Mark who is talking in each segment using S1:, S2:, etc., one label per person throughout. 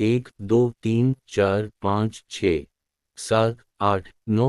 S1: 1 2 3 4 5 6 7 8 9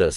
S1: 10۔